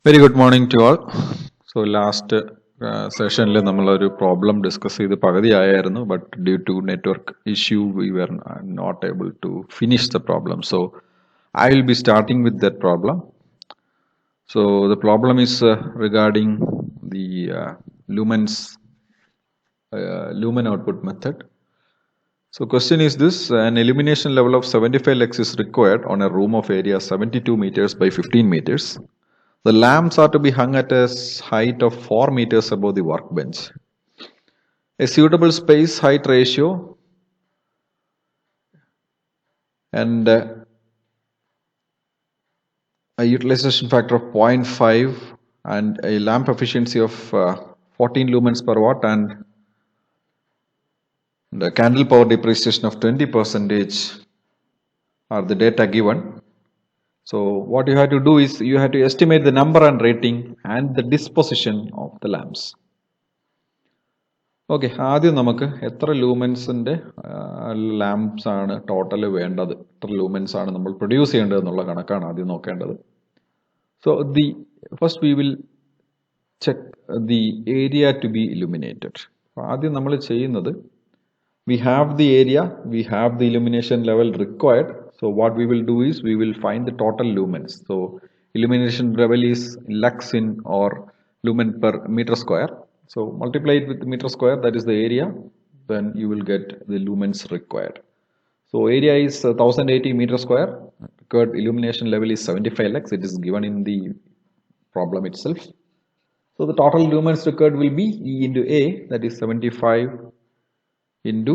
Very good morning to all. So last session we had a problem discussed but due to network issue we were not able to finish the problem. So I will be starting with that problem. So the problem is regarding the Lumen output method. So question is this: an illumination level of 75 lux is required on a room of area 72 meters by 15 meters. The lamps are to be hung at a height of 4 meters above the workbench. A suitable space height ratio and a utilization factor of 0.5 and a lamp efficiency of 14 lumens per watt and the candle power depreciation of 20% are the data given. So what you have to do is you have to estimate the number and rating and the disposition of the lamps. Okay, ആദ്യം നമുക്ക് എത്ര ലൂമൻസിൻ്റെ lamps ആണ് total വേണ്ടത്, എത്ര lumens ആണ് നമ്മൾ produce ചെയ്യേണ്ടത് എന്നുള്ള കണക്കാണ് ആദ്യം നോക്കേണ്ടത്. So first we will check the area to be illuminated. ആദ്യം നമ്മൾ ചെയ്യുന്നത് we have the area, we have the illumination level required. So what we will do is we will find the total lumens. So illumination level is lux in or lumen per meter square. So multiply it with meter square, that is the area, then you will get the lumens required. So area is 1080 meter square, required illumination level is 75 lux, it is given in the problem itself. So the total lumens required will be E into A, that is 75 into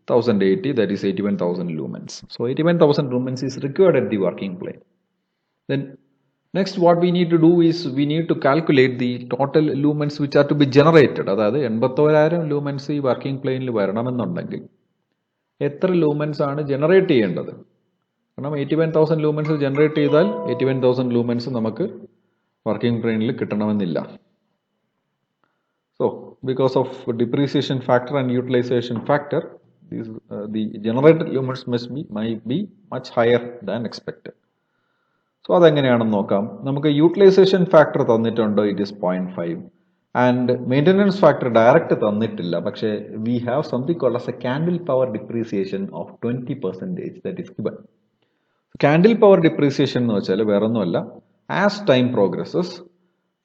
1080, that is 81,000 lumens. So 81,000 lumens is required at the working plane. Then next what we need to do is we need to calculate the total lumens which are to be generated. അതായത് 81,000 lumens ഈ working പ്ലെയിനിൽ വരണമെന്നുണ്ടെങ്കിൽ എത്ര lumens ആണ് generate ചെയ്യേണ്ടത്? കാരണം 81,000 lumens generate ചെയ്താൽ 81,000 lumens നമുക്ക് working പ്ലെയിനിൽ കിട്ടണമെന്നില്ല. So because of depreciation factor and utilization factor, the generated lumens might be much higher than expected. So അതെങ്ങനെയാണെന്ന് നോക്കാം. നമുക്ക് യൂട്ടിലൈസേഷൻ ഫാക്ടർ തന്നിട്ടുണ്ട്, it is 0.5 and maintenance factor direct തന്നിട്ടില്ല, പക്ഷേ we have something called as a candle power depreciation of 20% that is given. Candle power depreciation എന്ന് വെച്ചാൽ വേറൊന്നുമല്ല, as time progresses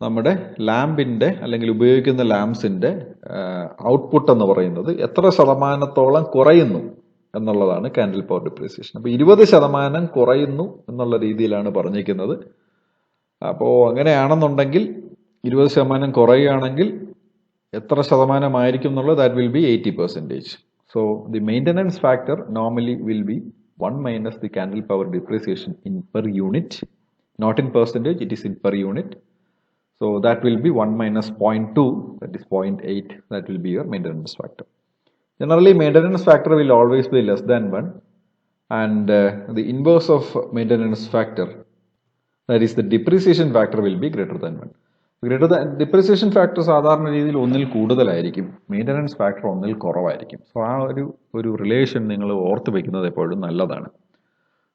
നമ്മുടെ ലാമ്പിൻ്റെ അല്ലെങ്കിൽ ഉപയോഗിക്കുന്ന ലാംപ്സിൻ്റെ ഔട്ട്പുട്ട് എന്ന് പറയുന്നത് എത്ര ശതമാനത്തോളം കുറയുന്നു എന്നുള്ളതാണ് കാൻഡിൽ പവർ ഡിപ്രീസിയേഷൻ. അപ്പോൾ 20% കുറയുന്നു എന്നുള്ള രീതിയിലാണ് പറഞ്ഞിരിക്കുന്നത്. അപ്പോൾ അങ്ങനെയാണെന്നുണ്ടെങ്കിൽ 20% കുറയുകയാണെങ്കിൽ എത്ര ശതമാനമായിരിക്കും എന്നുള്ളത് that will be 80%. So the maintenance factor normally will be 1 minus the candle power depreciation in per unit, not in percentage, it is in per unit. So that will be 1 minus 0.2, that is 0.8, that will be your maintenance factor. Generally maintenance factor will always be less than 1 and the inverse of maintenance factor, that is the depreciation factor, will be greater than 1. Greater than depreciation factor സാധാരണ രീതിയിൽ ഒന്നിൽ കൂടുതലായിരിക്കും, maintenance factor ഒന്നിൽ കുറവായിരിക്കും. So ആ ഒരു relation നിങ്ങൾ ഓർത്ത് വയ്ക്കുന്നത് എപ്പോഴും നല്ലതാണ്.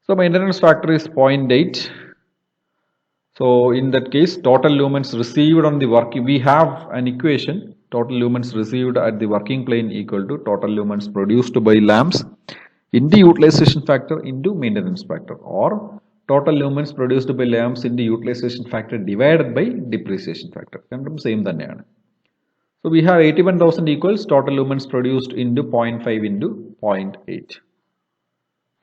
So maintenance factor is 0.8. So in that case, total lumens received on the working, we have an equation, total lumens received at the working plane equal to total lumens produced by lamps into utilization factor into maintenance factor, or total lumens produced by lamps into utilization factor divided by depreciation factor. രണ്ടും same തന്നെയാണ്. So we have 81,000 equals total lumens produced into 0.5 into 0.8.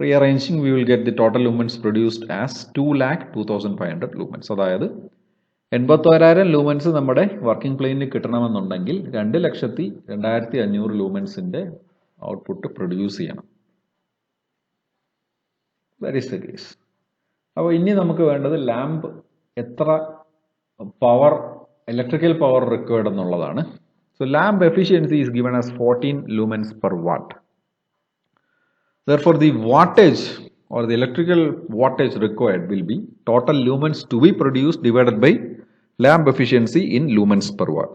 Rearranging, we will get the total lumens produced as 2,02,500 lumens. അതായത് 81,000 lumens നമ്മുടെ working പ്ലെയിനിൽ കിട്ടണമെന്നുണ്ടെങ്കിൽ 2,02,500 ലൂമൻസിൻ്റെ output produce ചെയ്യണം. That is the case. അപ്പോൾ ഇനി നമുക്ക് വേണ്ടത് ലാമ്പ് എത്ര പവർ, ഇലക്ട്രിക്കൽ പവർ റിക്വയർഡ് എന്നുള്ളതാണ്. So lamp efficiency is given as 14 lumens per watt. Therefore, the wattage or the electrical wattage required will be total lumens to be produced divided by lamp efficiency in lumens per watt.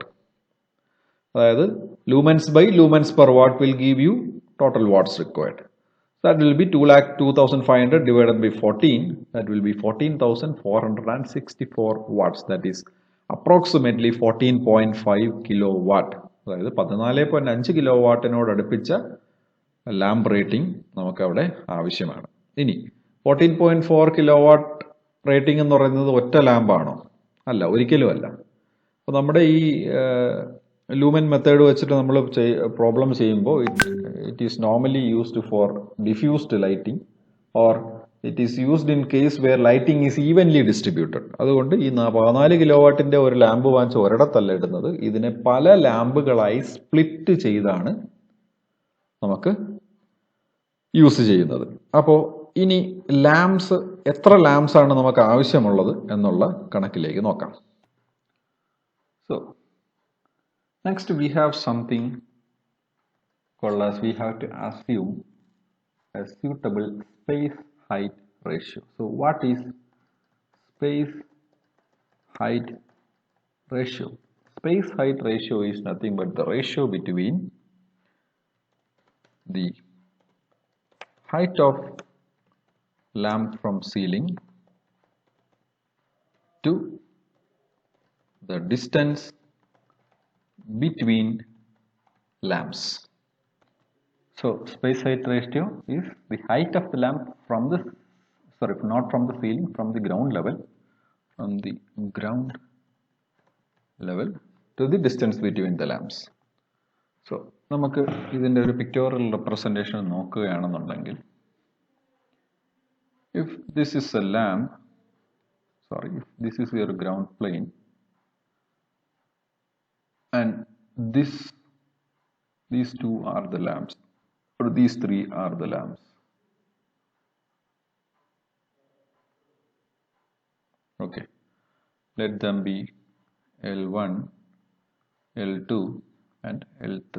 അതായത് lumens by lumens per watt will give you total watts required. That will be 2,02,500 divided by 14. That will be 14,464 watts. That is approximately 14.5 kilowatt. അതായത് 14.5 കിലോവാട്ടിനോട് അടുപ്പിച്ച lamp rating നമുക്ക് അവിടെ ആവശ്യമാണ്. ഇനി 14.4 kilowatt rating എന്ന് പറയുന്നത് ഒറ്റ ലാമ്പാണോ? അല്ല, ഒരിക്കലും അല്ല. അപ്പോൾ നമ്മുടെ ഈ ലൂമൻ മെത്തേഡ് വെച്ചിട്ട് നമ്മൾ പ്രോബ്ലം ചെയ്യുമ്പോൾ it is normally used for diffused lighting or it is used in case where lighting is evenly distributed. അതുകൊണ്ട് ഈ 14 കിലോവാട്ടിന്റെ ഒരു ലാമ്പ് വാങ്ങിച്ച് ഒരിടത്തല്ല ഇടുന്നത്, ഇതിനെ പല ലാമ്പുകളായി സ്പ്ലിറ്റ് ചെയ്താണ് നമുക്ക് യൂസ് ചെയ്യുന്നത്. അപ്പോൾ ഇനി ലാംപ്സ്, എത്ര ലാംപ്സ് ആണ് നമുക്ക് ആവശ്യമുള്ളത് എന്നുള്ള കണക്കിലേക്ക് നോക്കാം. So next we have something called as we have to assume a suitable space height ratio. So what is space height ratio? Space height ratio is nothing but the ratio between the height of lamp from ceiling to the distance between lamps. So space height ratio is the height of the lamp from the, sorry, not from the ceiling, from the ground level, from the ground level to the distance between the lamps. So നമുക്ക് ഇതിൻ്റെ ഒരു pictorial representation നോക്കുകയാണെന്നുണ്ടെങ്കിൽ, if this is a lamp, sorry, if this is your ground plane and these two are the lamps, or these three are the lamps. Okay, let them be L1, L2 and L3.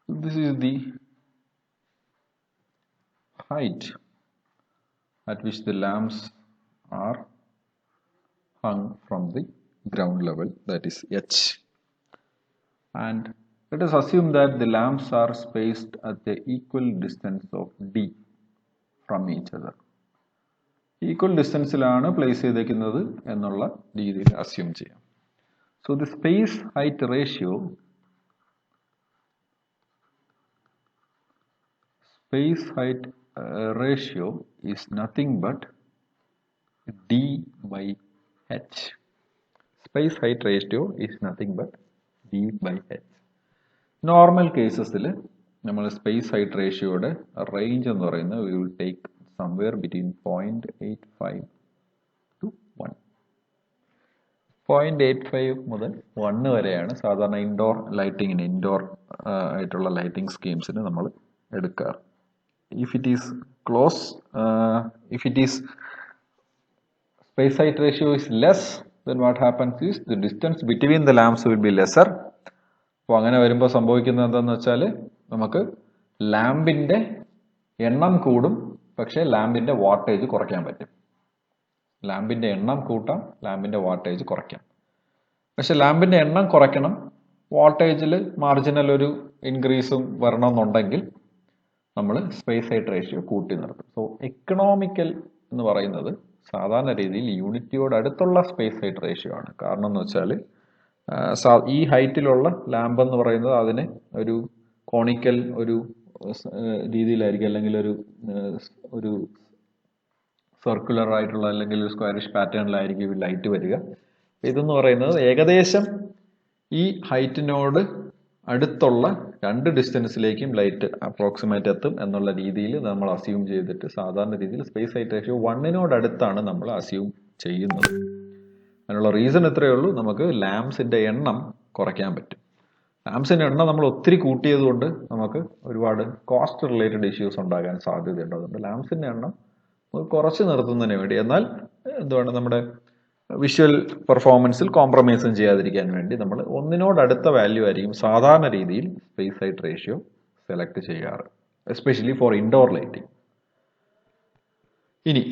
This is the height at which the lamps are hung from the ground level, that is H. And let us assume that the lamps are spaced at the equal distance of D from each other. Equal distance ilana place ചെയ്തിരിക്കുന്നത് എന്നുള്ള രീതിയിൽ assume ചെയ്യാം. So the space height ratio is nothing but D by H. Space height ratio is nothing but D by H. Normal cases നമ്മൾ space height റേഷ്യോയുടെ range എന്ന് പറയുന്നത് we will take somewhere between 0.85 to 1. 0.85 മുതൽ 1 വരെയാണ് സാധാരണ indoor ലൈറ്റിങ്ങിന്, indoor ആയിട്ടുള്ള lighting സ്കീംസിന് നമ്മൾ എടുക്കാറ്. If it is close, if it is space height ratio is less, then what happens is the distance between the lamps will be lesser. അപ്പോൾ അങ്ങനെ വരുമ്പോൾ സംഭവിക്കുന്നത് എന്താണെന്ന് വെച്ചാൽ നമുക്ക് ലാമ്പിൻ്റെ എണ്ണം കൂടും, പക്ഷേ ലാമ്പിൻ്റെ വാട്ടേജ് കുറയ്ക്കാൻ പറ്റും. ലാമ്പിൻ്റെ എണ്ണം കൂട്ടാം, ലാമ്പിൻ്റെ വാട്ടേജ് കുറയ്ക്കാം. പക്ഷെ ലാമ്പിൻ്റെ എണ്ണം കുറയ്ക്കണം, വാട്ടേജിൽ മാർജിനൽ ഒരു ഇൻക്രീസും വരണമെന്നുണ്ടെങ്കിൽ നമ്മൾ സ്പേസ് ഹൈറ്റ് റേഷ്യോ കൂട്ടി നിർത്തും. സോ എക്കണോമിക്കൽ എന്ന് പറയുന്നത് സാധാരണ രീതിയിൽ യൂണിറ്റിയോട് അടുത്തുള്ള സ്പേസ് ഹൈറ്റ് റേഷ്യോ ആണ്. കാരണം എന്ന് വെച്ചാൽ ഈ ഹൈറ്റിലുള്ള ലാമ്പ് എന്ന് പറയുന്നത് അതിന് ഒരു കോണിക്കൽ ഒരു രീതിയിലായിരിക്കും, അല്ലെങ്കിൽ ഒരു സർക്കുലർ ആയിട്ടുള്ള അല്ലെങ്കിൽ ഒരു സ്ക്വയറിഷ് പാറ്റേണിലായിരിക്കും ലൈറ്റ് വരിക. ഇതെന്ന് പറയുന്നത് ഏകദേശം ഈ ഹൈറ്റിനോട് അടുത്തുള്ള രണ്ട് ഡിസ്റ്റൻസിലേക്കും ലൈറ്റ് അപ്രോക്സിമേറ്റ് എത്തും എന്നുള്ള രീതിയിൽ നമ്മൾ അസ്യൂം ചെയ്തിട്ട് സാധാരണ രീതിയിൽ സ്പേസ് ഹൈറ്റ് റേഷ്യോ 1 അടുത്താണ് നമ്മൾ അസ്യൂം ചെയ്യുന്നത്. അതിനുള്ള റീസൺ ഇത്രയേ ഉള്ളൂ, നമുക്ക് ലാംപ്സിന്റെ എണ്ണം കുറയ്ക്കാൻ പറ്റും. ലാംപ്സിന്റെ എണ്ണം നമ്മൾ ഒത്തിരി കൂട്ടിയത് കൊണ്ട് നമുക്ക് ഒരുപാട് കോസ്റ്റ് റിലേറ്റഡ് ഇഷ്യൂസ് ഉണ്ടാകാൻ സാധ്യതയുണ്ട്. അതുകൊണ്ട് ലാംപ്സിന്റെ എണ്ണം കുറച്ച് നിർത്തുന്നതിന് വേണ്ടി, എന്നാൽ എന്തുവാണ് നമ്മുടെ വിഷ്വൽ പെർഫോമൻസിൽ കോംപ്രമൈസും ചെയ്യാതിരിക്കാൻ വേണ്ടി നമ്മൾ ഒന്നിനോടടുത്ത വാല്യൂ ആയിരിക്കും സാധാരണ രീതിയിൽ സ്പേസ് ഹൈറ്റ് റേഷ്യോ സെലക്ട് ചെയ്യാറ്, എസ്പെഷ്യലി ഫോർ ഇൻഡോർ ലൈറ്റിംഗ്. ഇനി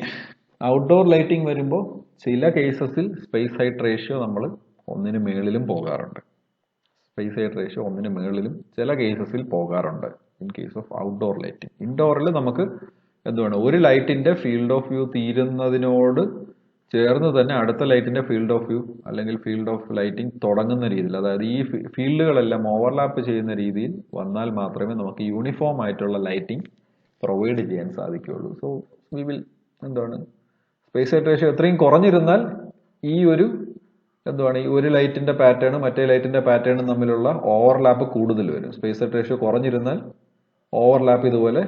ഔട്ട്ഡോർ ലൈറ്റിംഗ് വരുമ്പോൾ ചില കേസസിൽ സ്പേസ് ഹൈറ്റ് റേഷ്യോ നമ്മൾ 1 പോകാറുണ്ട്. സ്പേസ് ഹൈറ്റ് റേഷ്യോ 1 ചില കേസസിൽ പോകാറുണ്ട്. in case of outdoor lighting. Indoor നമുക്ക് എന്താണ് ഒരു ലൈറ്റിന്റെ ഫീൽഡ് ഓഫ് വ്യൂ തീരുന്നതിനോട് ചേർന്ന് തന്നെ അടുത്ത ലൈറ്റിന്റെ ഫീൽഡ് ഓഫ് വ്യൂ അല്ലെങ്കിൽ ഫീൽഡ് ഓഫ് ലൈറ്റിംഗ് തുടങ്ങുന്ന രീതിയിൽ, അതായത് ഈ ഫീൽഡുകളെല്ലാം ഓവർലാപ്പ് ചെയ്യുന്ന രീതിയിൽ വന്നാൽ മാത്രമേ നമുക്ക് യൂണിഫോം ആയിട്ടുള്ള ലൈറ്റിംഗ് പ്രൊവൈഡ് ചെയ്യാൻ സാധിക്കുകയുള്ളൂ. സോ വി വിൽ എന്താണ് സ്പേസ് ലൈറ്റ് റേഷ്യോ എത്രയും കുറഞ്ഞിരുന്നാൽ ഈ ഒരു എന്താണ് ഈ ഒരു ലൈറ്റിന്റെ പാറ്റേണും മറ്റേ ലൈറ്റിന്റെ പാറ്റേണും തമ്മിലുള്ള ഓവർലാപ്പ് കൂടുതൽ വരും. സ്പേസ് ലൈറ്റ് റേഷ്യോ കുറഞ്ഞിരുന്നാൽ ഓവർലാപ്പ് ഇതുപോലെ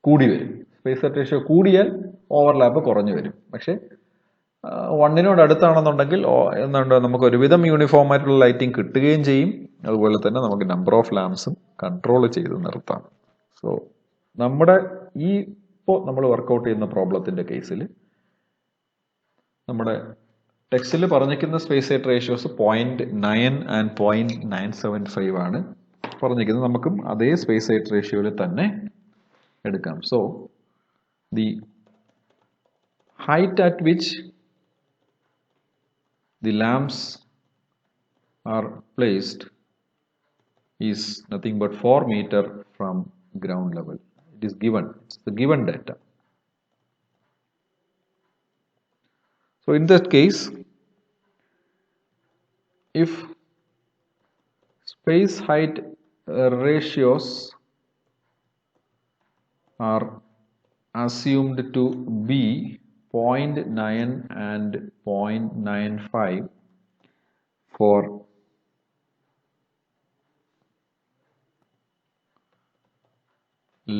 കൂടി വരും. സ്പേസ് ലൈറ്റ് റേഷ്യോ കൂടിയാൽ ഓവർലാപ്പ് കുറഞ്ഞു വരും. പക്ഷെ 1 അടുത്താണെന്നുണ്ടെങ്കിൽ എന്താണ് നമുക്ക് ഒരുവിധം യൂണിഫോം ആയിട്ടുള്ള ലൈറ്റിംഗ് കിട്ടുകയും ചെയ്യും. അതുപോലെ തന്നെ നമുക്ക് നമ്പർ ഓഫ് ലാംപ്സും കൺട്രോൾ ചെയ്ത് നിർത്താം. സോ നമ്മുടെ ഇപ്പോൾ നമ്മൾ വർക്കൗട്ട് ചെയ്യുന്ന പ്രോബ്ലത്തിന്റെ കേസിൽ നമ്മുടെ ടെക്സ്റ്റിൽ പറഞ്ഞിരിക്കുന്ന സ്പേസ് ലൈറ്റ് റേഷ്യോസ് 0.9 ആൻഡ് 0.975 ആണ് പറഞ്ഞിരിക്കുന്നത്. നമുക്കും അതേ സ്പേസ് ലൈറ്റ് റേഷ്യോയിൽ തന്നെ എടുക്കാം. So the height at which the lamps are placed is nothing but 4 meter from ground level. It is given, it's the given data. So in that case, if space height ratios are assumed to be 0.9 and 0.95 for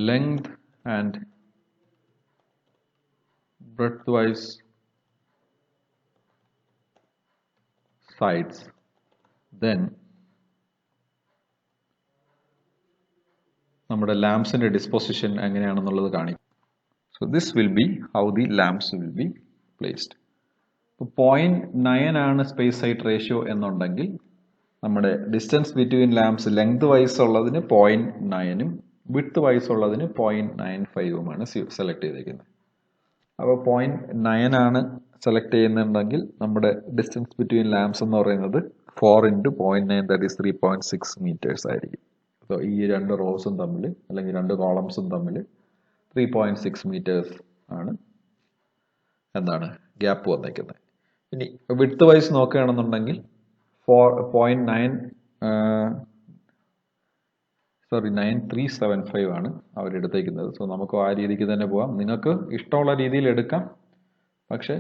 length and breadth-wise sides, then നമ്മുടെ ലാംപ്സിന്റെ disposition എങ്ങനെയാണെന്നുള്ളത് കാണിക്കും. So this will be how the lamps will be placed. ഇപ്പോൾ 0.9 ആണ് space light ratio എന്നുണ്ടെങ്കിൽ നമ്മുടെ distance between lamps length vice ഉള്ളതിന് 0.9ഉം width vice ഉള്ളതിന് 0.95ഉമാണ് select ചെയ്തിരിക്കുന്നത്. അപ്പോൾ 0.9 ആണ് സെലക്ട് ചെയ്യുന്നുണ്ടെങ്കിൽ നമ്മുടെ ഡിസ്റ്റൻസ് ബിറ്റ്വീൻ ലാംപ്സ് എന്ന് പറയുന്നത് 4 × 0.9 that is 3.6 meters ആയിരിക്കും. സോ ഈ രണ്ട് റോസും തമ്മിൽ അല്ലെങ്കിൽ രണ്ട് കോളംസും തമ്മിൽ 3.6 meters ആണ് എന്താണ് ഗ്യാപ്പ് വന്നേക്കുന്നത്. ഇനി വിഡ്ത്ത് വൈസ് നോക്കുകയാണെന്നുണ്ടെങ്കിൽ 9375 ആണ് അവരെടുത്തേക്കുന്നത്. സോ നമുക്ക് ആ രീതിക്ക് തന്നെ പോവാം. നിങ്ങൾക്ക് ഇഷ്ടമുള്ള രീതിയിൽ എടുക്കാം. പക്ഷെ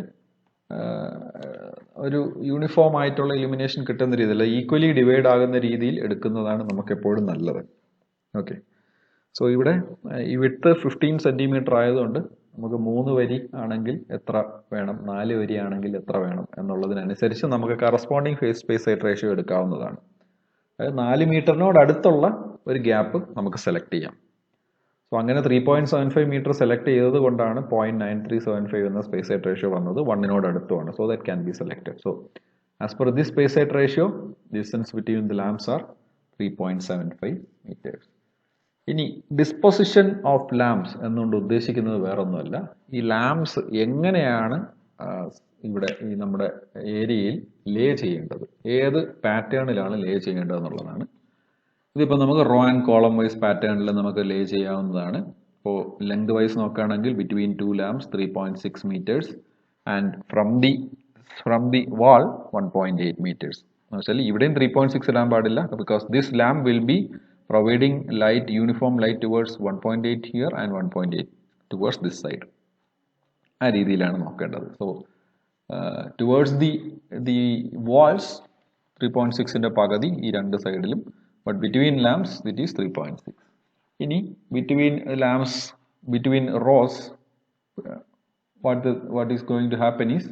ഒരു യൂണിഫോം ആയിട്ടുള്ള ഇലുമിനേഷൻ കിട്ടുന്ന രീതിയിൽ ഈക്വലി ഡിവൈഡ് ആകുന്ന രീതിയിൽ എടുക്കുന്നതാണ് നമുക്ക് എപ്പോഴും നല്ലത്. ഓക്കെ. സോ ഇവിടെ ഈ വിഡ്ത്ത് 15 സെന്റിമീറ്റർ ആയതുകൊണ്ട് നമുക്ക് 3 വരി ആണെങ്കിൽ എത്ര വേണം, 4 വരി ആണെങ്കിൽ എത്ര വേണം എന്നുള്ളതിനനുസരിച്ച് നമുക്ക് corresponding face space light ratio എടുക്കാവുന്നതാണ്. അതായത് 4 മീറ്ററിനോട് അടുത്തുള്ള ഒരു ഗ്യാപ്പ് നമുക്ക് സെലക്ട് ചെയ്യാം. സോ അങ്ങനെ 3.75 മീറ്റർ സെലക്ട് ചെയ്തത് കൊണ്ടാണ് 0.9375 എന്ന സ്പേസ് ലൈറ്റ് റേഷ്യോ വന്നത്. 1 അടുത്തുമാണ്. So that can be selected. So as per this space light ratio distance between the lamps are 3.75 meters. ഇനി ഡിസ്പൊസിഷൻ ഓഫ് ലാംപ്സ് എന്നുകൊണ്ട് ഉദ്ദേശിക്കുന്നത് വേറൊന്നുമല്ല, ഈ ലാംപ്സ് എങ്ങനെയാണ് ഇവിടെ ഈ നമ്മുടെ ഏരിയയിൽ ലേ ചെയ്യേണ്ടത്, ഏത് പാറ്റേണിലാണ് ലേ ചെയ്യേണ്ടത് എന്നുള്ളതാണ്. ഇതിപ്പോൾ നമുക്ക് റോ ആൻഡ് കോളം വൈസ് പാറ്റേണിൽ നമുക്ക് ലേ ചെയ്യാവുന്നതാണ്. ഇപ്പോൾ ലെങ്ത് വൈസ് നോക്കുകയാണെങ്കിൽ between 2 lamps 3.6 meters and from the wall 1.8 meters. എന്ന് വെച്ചാൽ ഇവിടെയും 3.6 ഇടാൻ പാടില്ല. Because this lamp will be providing light, uniform light towards 1.8 here and 1.8 towards this side. ആ രീതിയിലാണ് നോക്കേണ്ടത്. സോ ടുവേർഡ്സ് ദി വാൾസ് 3.6ന്റെ പകുതി ഈ രണ്ട് സൈഡിലും, but between lamps it is 3.6. ഇനി between lamps between rose what is going to happen is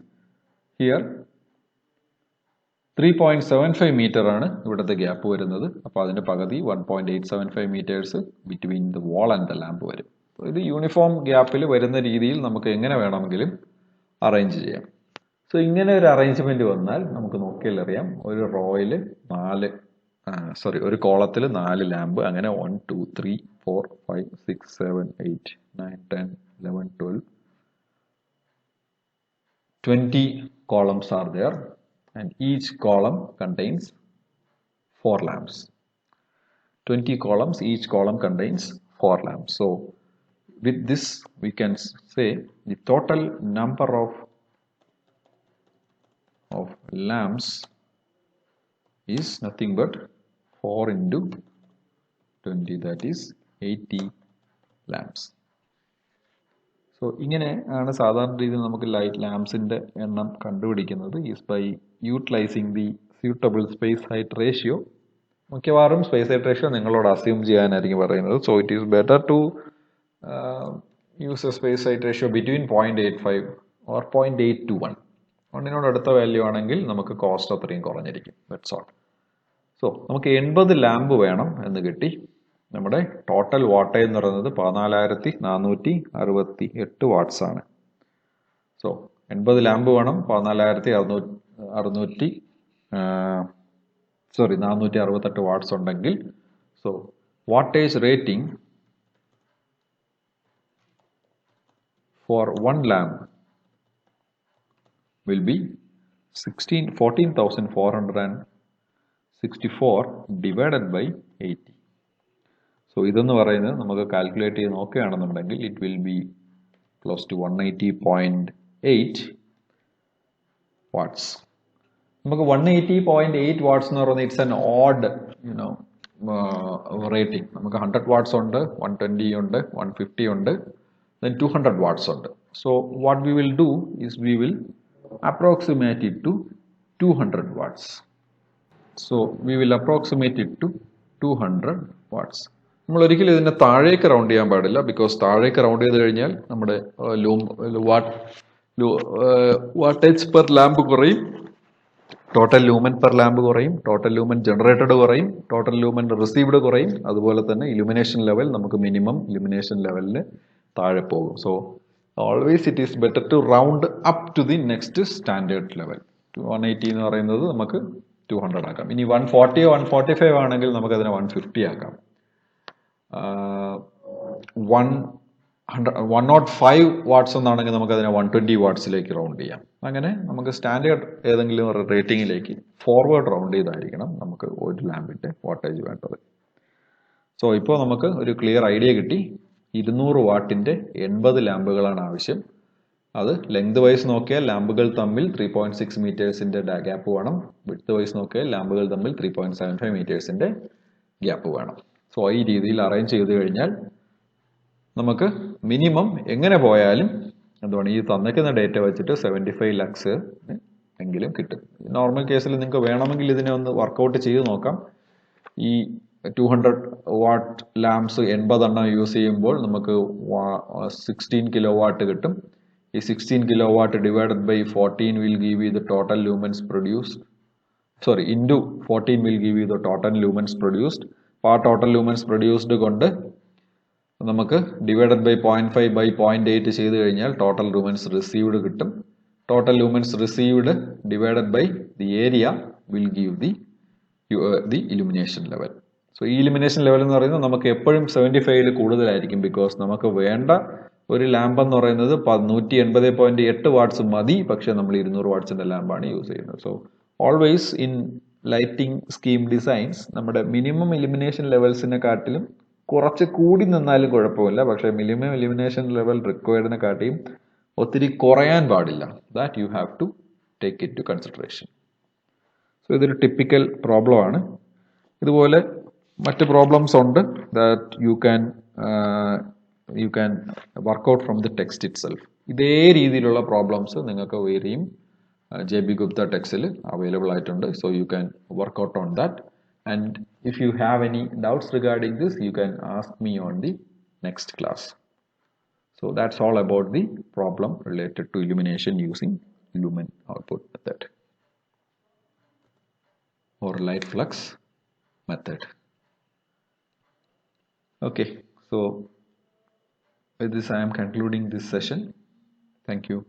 here 3.75 meter ആണ് ഇവിടുത്തെ ഗ്യാപ്പ് വരുന്നത്. അപ്പോൾ അതിന്റെ പകുതി 1.875 meters between the wall and the lamp വരും. ഇത് യൂണിഫോം ഗ്യാപ്പിൽ വരുന്ന രീതിയിൽ നമുക്ക് എങ്ങനെ വേണമെങ്കിലും അറേഞ്ച് ചെയ്യാം. സോ ഇങ്ങനെ ഒരു അറേഞ്ച്മെന്റ് വന്നാൽ നമുക്ക് നോക്കിയാൽ അറിയാം, ഒരു റോയിൽ ഒരു കോളത്തിൽ 4 ലാമ്പ്, അങ്ങനെ 1 2 3 4 5 6 7 8 9 10 11 12 20 columns are there. And each column contains 4 lamps. 20 columns, each column contains 4 lamps. So with this we can say the total number of lamps is nothing but 4 into 20, that is 80 lamps. So ഇങ്ങനെ ആണ് സാധാരണ രീതിയിൽ നമുക്ക് light ലാംപ്സിന്റെ എണ്ണം കണ്ടുപിടിക്കുന്നത് is by utilizing the suitable space height ratio. മിക്കവാറും space height ratio നിങ്ങളോട് assume ചെയ്യാനായിരിക്കും പറയുന്നത്. So it is better to use a space height ratio between 0.85 or 0.8 to 1. 1 അടുത്ത വാല്യൂ ആണെങ്കിൽ നമുക്ക് കോസ്റ്റ് അത്രയും കുറഞ്ഞിരിക്കും. That's all. സോ നമുക്ക് 80 ലാമ്പ് വേണം എന്ന് കിട്ടി. നമ്മുടെ ടോട്ടൽ വാട്ടേജ് എന്ന് പറയുന്നത് 14,468 വാട്ട്സ് ആണ്. സോ 80 ലാമ്പ് വേണം, 468 വാട്ട്സ് ഉണ്ടെങ്കിൽ, so wattage rating for 1 lamp will be 14,464 divided by 80. So ഇതെന്ന് പറയുന്നത് നമുക്ക് കാൽക്കുലേറ്റ് ചെയ്ത് നോക്കുകയാണെന്നുണ്ടെങ്കിൽ it will be close to 180.8 watts. നമുക്ക് 180.8 watts എന്ന് പറയുന്നത് ഇറ്റ്സ് ആൻ ഓഡ് റേറ്റിംഗ്. നമുക്ക് 100 വാട്ട്സ് ഉണ്ട്, 120 ഉണ്ട്, 150 ഉണ്ട്, then 200 watts ഉണ്ട്. So what we will do is we will approximate it to 200 watts. So we will approximate it to 200 watts. നമ്മൾ ഒരിക്കലും ഇതിനെ താഴേക്ക് റൗണ്ട് ചെയ്യാൻ പാടില്ല, ബിക്കോസ് താഴേക്ക് റൗണ്ട് ചെയ്ത് കഴിഞ്ഞാൽ നമ്മുടെ വാട്ടേജ് പെർ ലാമ്പ് കുറയും, ടോട്ടൽ ലൂമൻ പെർ ലാമ്പ് കുറയും, ടോട്ടൽ ലൂമൻ ജനറേറ്റഡ് കുറയും, ടോട്ടൽ ലൂമൻ റിസീവ്ഡ് കുറയും, അതുപോലെ തന്നെ ഇലുമിനേഷൻ ലെവൽ നമുക്ക് മിനിമം ഇലുമിനേഷൻ ലെവലിന് താഴെ പോകും. So always it is better to round up to the next standard level. 180 എന്ന് പറയുന്നത് നമുക്ക് 200 ആക്കാം. ഇനി 140 145 ആണെങ്കിൽ നമുക്കതിനെ 150 ആക്കാം. 105 വാട്ട്സ് എന്നാണെങ്കിൽ നമുക്കതിനെ 120 വാട്ട്സിലേക്ക് റൗണ്ട് ചെയ്യാം. അങ്ങനെ നമുക്ക് സ്റ്റാൻഡേർഡ് ഏതെങ്കിലും ഒരു റേറ്റിംഗിലേക്ക് ഫോർവേഡ് റൗണ്ട് ചെയ്തായിരിക്കണം നമുക്ക് ഒരു ലാമ്പിന്റെ വാട്ടേജ് വേണ്ടത്. സോ ഇപ്പോൾ നമുക്ക് ഒരു ക്ലിയർ ഐഡിയ കിട്ടി. 200 വാട്ടിന്റെ 80 ലാമ്പുകളാണ് ആവശ്യം. അത് ലെങ്ത് വൈസ് നോക്കിയാൽ ലാമ്പുകൾ തമ്മിൽ 3.6 മീറ്റേഴ്സിന്റെ ഗ്യാപ്പ് വേണം. വിഡ്ത്ത് വൈസ് നോക്കിയാൽ ലാമ്പുകൾ തമ്മിൽ 3.75 മീറ്റേഴ്സിന്റെ ഗ്യാപ്പ് വേണം. സോ ഈ രീതിയിൽ അറേഞ്ച് ചെയ്ത് കഴിഞ്ഞാൽ നമുക്ക് മിനിമം എങ്ങനെ പോയാലും എന്താണ് ഈ തന്നിക്കുന്ന ഡേറ്റ വെച്ചിട്ട് 75 ലക്സ് എങ്കിലും കിട്ടും. നോർമൽ കേസിൽ നിങ്ങൾക്ക് വേണമെങ്കിൽ ഇതിനെ ഒന്ന് വർക്കൗട്ട് ചെയ്ത് നോക്കാം. ഈ 200 വാട്ട് ലാംപ്സ് 80 എണ്ണം യൂസ് ചെയ്യുമ്പോൾ നമുക്ക് 16 കിലോ വാട്ട് കിട്ടും. ഈ 16 kilo watt divided by 14 will give you the total lumens produced. Sorry, into 14 will give you the total lumens produced. ആ ടോട്ടൽ ലൂമൻസ് പ്രൊഡ്യൂസ്ഡ് കൊണ്ട് നമുക്ക് ഡിവൈഡഡ് ബൈ 0.5 ബൈ 0.8 ചെയ്ത് കഴിഞ്ഞാൽ ടോട്ടൽ ലൂമൻസ് റിസീവ്ഡ് കിട്ടും. Total lumens received divided by the area will give the illumination level. So ഈ illumination level എന്ന് പറയുന്നത് നമുക്ക് എപ്പോഴും 75 കൂടുതലായിരിക്കും, ബിക്കോസ് നമുക്ക് വേണ്ട ഒരു ലാമ്പ് എന്ന് പറയുന്നത് 180.8 വാട്ട്സ് മതി, പക്ഷെ നമ്മൾ 200 വാട്ട്സിന്റെ ലാമ്പാണ് യൂസ് ചെയ്യുന്നത്. So always in lighting scheme designs നമ്മുടെ മിനിമം ഇലുമിനേഷൻ ലെവൽസിനെ കാട്ടിലും കുറച്ച് കൂടി നിന്നാലും കുഴപ്പമില്ല, പക്ഷേ മിനിമം ഇലുമിനേഷൻ ലെവൽ റിക്വയർഡിനെ കാട്ടിയും ഒത്തിരി കുറയാൻ പാടില്ല. That you have to take it to consideration. So ഇതൊരു ടിപ്പിക്കൽ പ്രോബ്ലം ആണ്. ഇതുപോലെ മറ്റ് പ്രോബ്ലംസ് ഉണ്ട് that you can work out from the text itself. ഇതേ രീതിയിലുള്ള പ്രോബ്ലംസ് നിങ്ങൾക്ക് വേറെയും JB Gupta ടെക്സ്റ്റിൽ അവൈലബിൾ ആയിട്ടുണ്ട്. So you can work out on that. And if you have any doubts regarding this, you can ask me on the next class. So that's all about the problem related to illumination using Lumen output method or light flux method. Okay, so with this I am concluding this session. Thank you.